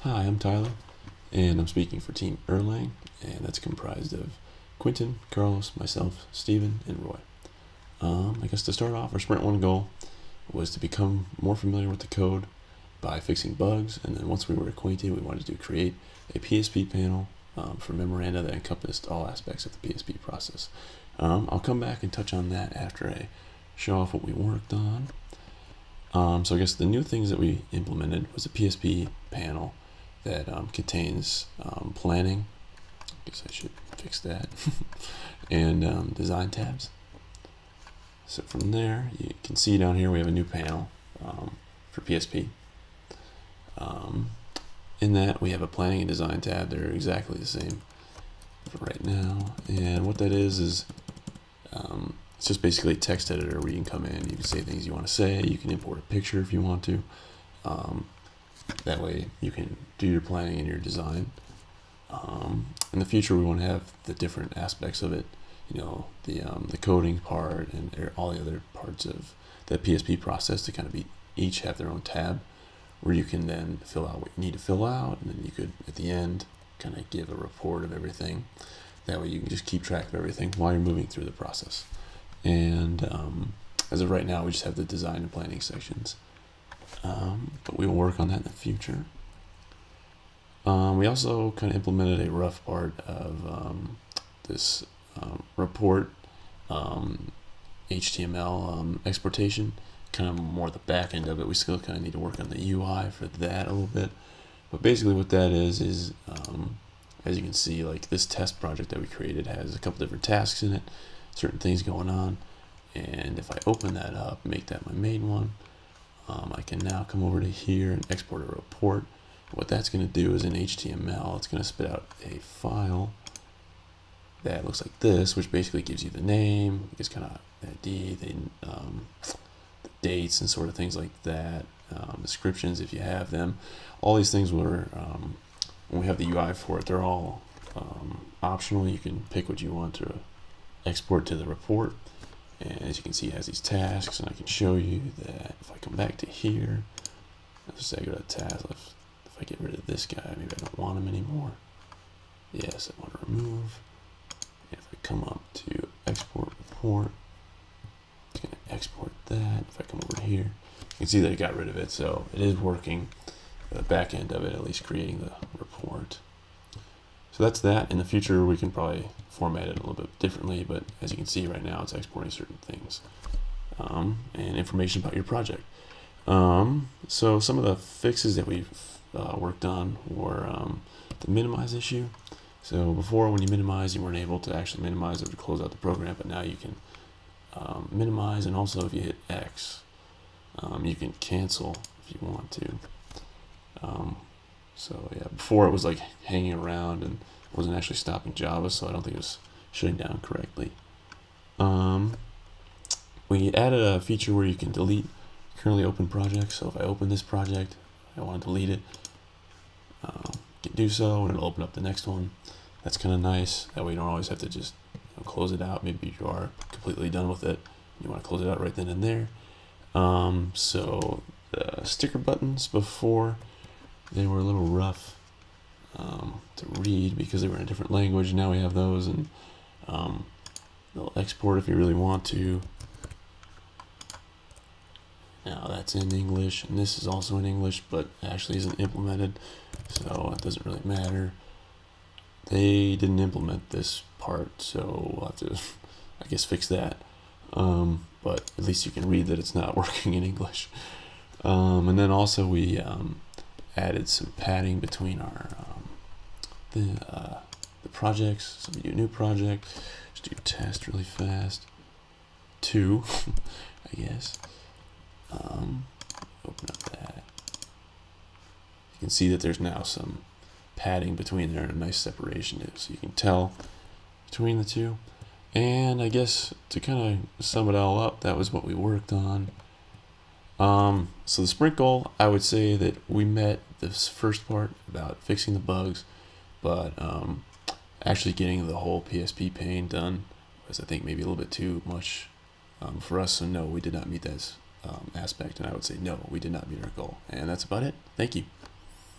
Hi, I'm Tyler, and I'm speaking for Team Erlang, and that's comprised of Quinten, Carlos, myself, Steven, and Roy. I guess to start off, our Sprint 1 goal was to become more familiar with the code by fixing bugs, and then once we were acquainted, we wanted to create a PSP panel for memoranda that encompassed all aspects of the PSP process. I'll come back and touch on that after I show off what we worked on. So I guess the new things that we implemented was a PSP panel that contains planning. I guess I should fix that. And design tabs. So from there, you can see down here we have a new panel for PSP. In that we have a planning and design tab. They're exactly the same for right now. And what that is it's just basically a text editor where you can come in, you can say things you want to say, you can import a picture if you want to. That way you can do your planning and your design. In the future we want to have the different aspects of it, the coding part and all the other parts of the PSP process to kind of each have their own tab where you can then fill out what you need to fill out, and then you could at the end kind of give a report of everything. That way you can just keep track of everything while you're moving through the process. And as of right now, we just have the design and planning sections. But we will work on that in the future. We also kind of implemented a rough part of this report HTML exportation, kind of more the back end of it. We still kind of need to work on the UI for that a little bit. But basically what that is as you can see, like this test project that we created has a couple different tasks in it, certain things going on. And if I open that up, make that my main one, I can now come over to here and export a report. What that's going to do is in HTML, it's going to spit out a file that looks like this, which basically gives you the name, it's kind of the ID, the dates and sort of things like that, descriptions if you have them. All these things were, when we have the UI for it, they're all optional. You can pick what you want to export to the report. And as you can see, it has these tasks, and I can show you that if I come back to here, let's say I go to task, if I get rid of this guy, maybe I don't want him anymore. Yes, I want to remove. And if I come up to export report, it's going to export that. If I come over here, you can see that it got rid of it, so it is working. The back end of it, at least creating the report. So that's that. In the future, we can probably format it a little bit differently, but as you can see right now, it's exporting certain things and information about your project. So some of the fixes that we've worked on were the minimize issue. So before, when you minimize, you weren't able to actually minimize it to close out the program, but now you can minimize, and also if you hit X, you can cancel if you want to. So yeah, before it was like hanging around and wasn't actually stopping Java, so I don't think it was shutting down correctly. We added a feature where you can delete currently open projects. So if I open this project, I want to delete it, you can do so, and it'll open up the next one. That's kind of nice. That way you don't always have to just close it out. Maybe you are completely done with it, you want to close it out right then and there. So the sticker buttons before, they were a little rough to read because they were in a different language. Now we have those, and they'll export if you really want to. Now that's in English, and this is also in English, but actually isn't implemented, so it doesn't really matter. They didn't implement this part, so we'll have to, I guess, fix that. But at least you can read that it's not working in English. And then also we added some padding between our the projects. So we do a new project, just do test really fast. 2, I guess. Open up that. You can see that there's now some padding between there and a nice separation, so you can tell between the two. And I guess to kind of sum it all up, that was what we worked on. So the sprint goal, I would say that we met this first part about fixing the bugs, but actually getting the whole PSP pane done was, I think, maybe a little bit too much for us. So no, we did not meet this aspect, and I would say no, we did not meet our goal. And that's about it. Thank you.